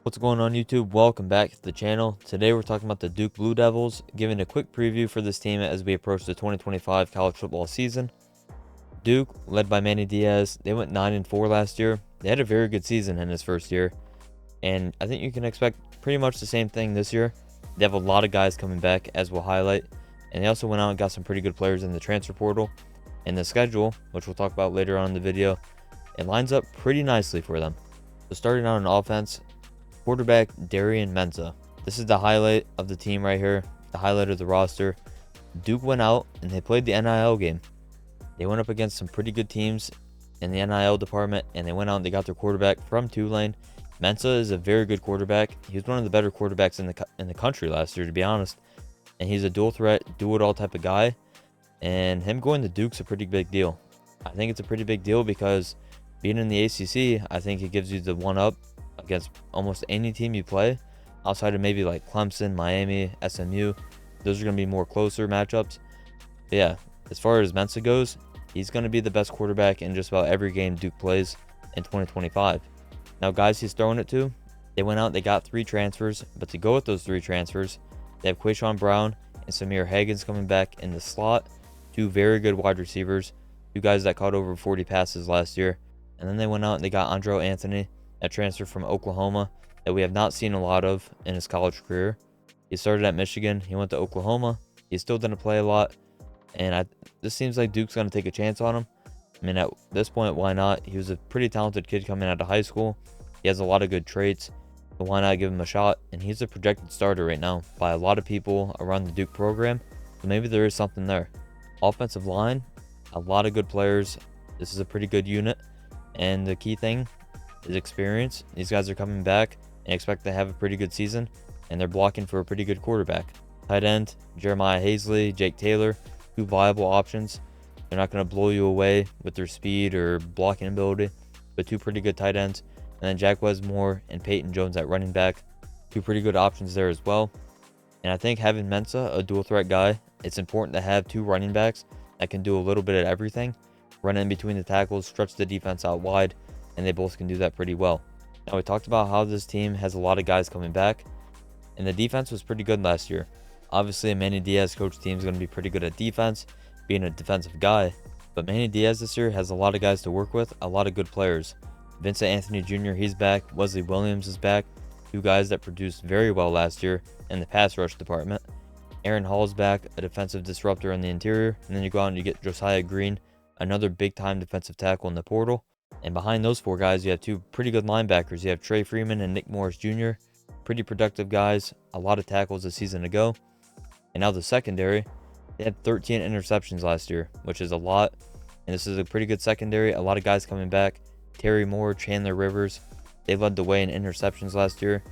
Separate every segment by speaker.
Speaker 1: What's going on, YouTube? Welcome back to the channel. Today we're talking about the Duke Blue Devils, giving a quick preview for this team as we approach the 2025 college football season. Duke, led by Manny Diaz, they went 9-4 last year. They had a very good season in his first year, and I think you can expect pretty much the same thing this year. They have a lot of guys coming back, as we'll highlight, and they also went out and got some pretty good players in the transfer portal. And the schedule, which we'll talk about later on in the video, it lines up pretty nicely for them. So starting out on offense, quarterback Darian Menza. This is the highlight of the team right here, the highlight of the roster. Duke went out and they played the NIL game. They went up against some pretty good teams in the NIL department, and they went out and they got their quarterback from Tulane. Menza is a very good quarterback. He was one of the better quarterbacks in the country last year, to be honest. And he's a dual threat, do-it-all type of guy. And him going to Duke's a pretty big deal. I think it's a pretty big deal because being in the ACC, I think it gives you the one-up against almost any team you play, outside of maybe like Clemson, Miami, SMU. Those are going to be more closer matchups. But yeah, as far as Mensa goes, he's going to be the best quarterback in just about every game Duke plays in 2025. Now, guys he's throwing it to, they went out, they got 3 transfers, but to go with those 3 transfers, they have Quayshawn Brown and Samir Hagens coming back in the slot, 2 very good wide receivers, 2 guys that caught over 40 passes last year. And then they went out and they got Andrel Anthony, a transfer from Oklahoma that we have not seen a lot of in his college career. He started at Michigan, he went to Oklahoma, he still didn't play a lot, and this seems like Duke's going to take a chance on him. I mean, at this point, why not? He was a pretty talented kid coming out of high school. He has a lot of good traits, so why not give him a shot? And he's a projected starter right now by a lot of people around the Duke program, so maybe there is something there. Offensive line, a lot of good players. This is a pretty good unit, and the key thing is experience. These guys are coming back and expect to have a pretty good season, and they're blocking for a pretty good quarterback. Tight end, Jeremiah Hazley, Jake Taylor, 2 viable options. They're not going to blow you away with their speed or blocking ability, but 2 pretty good tight ends. And then Jack Wesmore and Peyton Jones at running back, 2 pretty good options there as well. And I think having Mensa, a dual threat guy, it's important to have 2 running backs that can do a little bit of everything, run in between the tackles, stretch the defense out wide, and they both can do that pretty well. Now, we talked about how this team has a lot of guys coming back, and the defense was pretty good last year. Obviously, a Manny Diaz coach team is going to be pretty good at defense, being a defensive guy, but Manny Diaz this year has a lot of guys to work with, a lot of good players. Vincent Anthony Jr., he's back. Wesley Williams is back, 2 guys that produced very well last year in the pass rush department. Aaron Hall's back, a defensive disruptor on the interior, and then you go out and you get Josiah Green, another big-time defensive tackle in the portal. And behind those 4 guys, you have 2 pretty good linebackers. You have Trey Freeman and Nick Morris Jr., pretty productive guys, a lot of tackles a season ago. And now the secondary, they had 13 interceptions last year, which is a lot. And this is a pretty good secondary, a lot of guys coming back. Terry Moore, Chandler Rivers, they led the way in interceptions last year.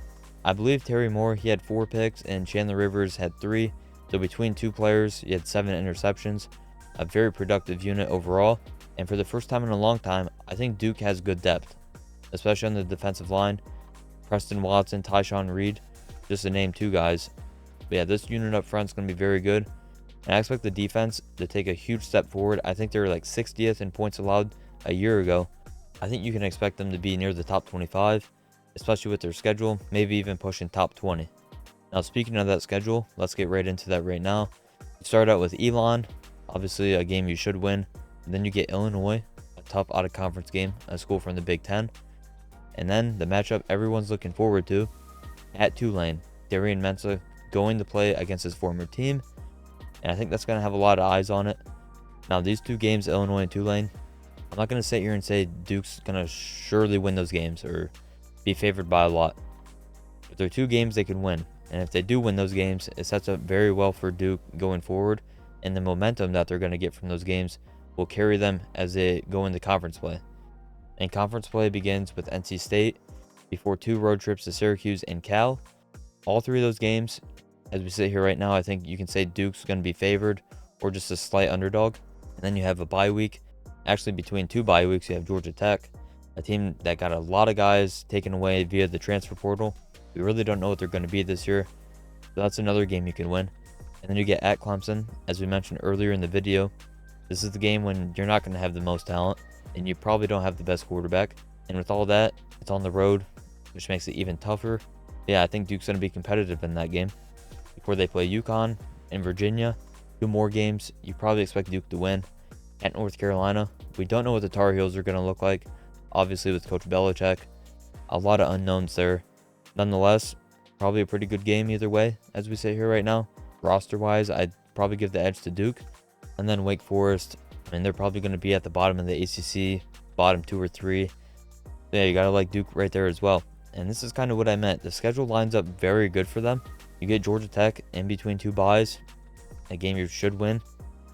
Speaker 1: I believe Terry Moore, he had 4 picks, and Chandler Rivers had 3. So between 2 players, you had 7 interceptions. A very productive unit overall. And for the first time in a long time, I think Duke has good depth, especially on the defensive line. Preston Watson, Tyshawn Reed, just to name 2 guys. But yeah, this unit up front is going to be very good. And I expect the defense to take a huge step forward. I think they were like 60th in points allowed a year ago. I think you can expect them to be near the top 25, especially with their schedule, maybe even pushing top 20. Now, speaking of that schedule, let's get right into that right now. You start out with Elon, obviously a game you should win. And then you get Illinois, a tough out-of-conference game, a school from the Big Ten. And then the matchup everyone's looking forward to, at Tulane. Darian Mensa going to play against his former team. And I think that's going to have a lot of eyes on it. Now, these 2 games, Illinois and Tulane, I'm not going to sit here and say Duke's going to surely win those games or be favored by a lot. But they're 2 games they can win. And if they do win those games, it sets up very well for Duke going forward. And the momentum that they're going to get from those games will carry them as they go into conference play. And conference play begins with NC State before 2 road trips to Syracuse and Cal. All 3 of those games, as we sit here right now, I think you can say Duke's going to be favored or just a slight underdog. And then you have a bye week. Actually, between 2 bye weeks, you have Georgia Tech, a team that got a lot of guys taken away via the transfer portal. We really don't know what they're going to be this year. So that's another game you can win. And then you get at Clemson, as we mentioned earlier in the video. This is the game when you're not going to have the most talent, and you probably don't have the best quarterback. And with all that, it's on the road. which makes it even tougher. Yeah, I think Duke's going to be competitive in that game. Before they play UConn and Virginia, 2 more games. You probably expect Duke to win. At North Carolina, we don't know what the Tar Heels are going to look like. Obviously, with Coach Belichick, a lot of unknowns there. Nonetheless, probably a pretty good game either way, as we say here right now. Roster-wise, I'd probably give the edge to Duke. And then Wake Forest, I mean, they're probably going to be at the bottom of the ACC, bottom 2 or 3. Yeah, you got to like Duke right there as well. And this is kind of what I meant. The schedule lines up very good for them. You get Georgia Tech in between 2 byes, a game you should win.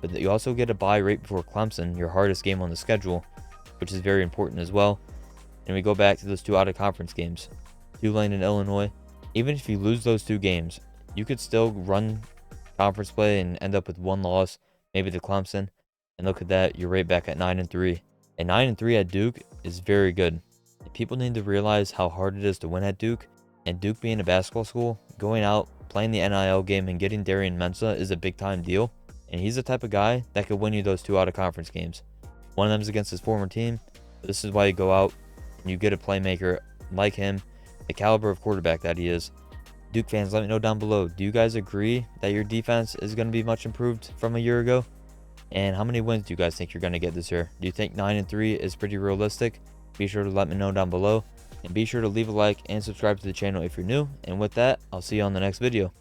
Speaker 1: But you also get a bye right before Clemson, your hardest game on the schedule, which is very important as well. And we go back to those 2 out-of-conference games. Tulane and Illinois. Even if you lose those 2 games, you could still run conference play and end up with 1 loss, maybe to Clemson. And look at that, you're right back at 9-3. And 9-3 at Duke is very good. People need to realize how hard it is to win at Duke. And Duke being a basketball school, going out, playing the NIL game, and getting Darian Mensah is a big-time deal. And he's the type of guy that could win you those 2 out-of-conference games. One of them is against his former team. This is why you go out and you get a playmaker like him, the caliber of quarterback that he is. Duke fans, let me know down below. Do you guys agree that your defense is going to be much improved from a year ago? And how many wins do you guys think you're going to get this year? Do you think 9-3 is pretty realistic? Be sure to let me know down below. And be sure to leave a like and subscribe to the channel if you're new. And with that, I'll see you on the next video.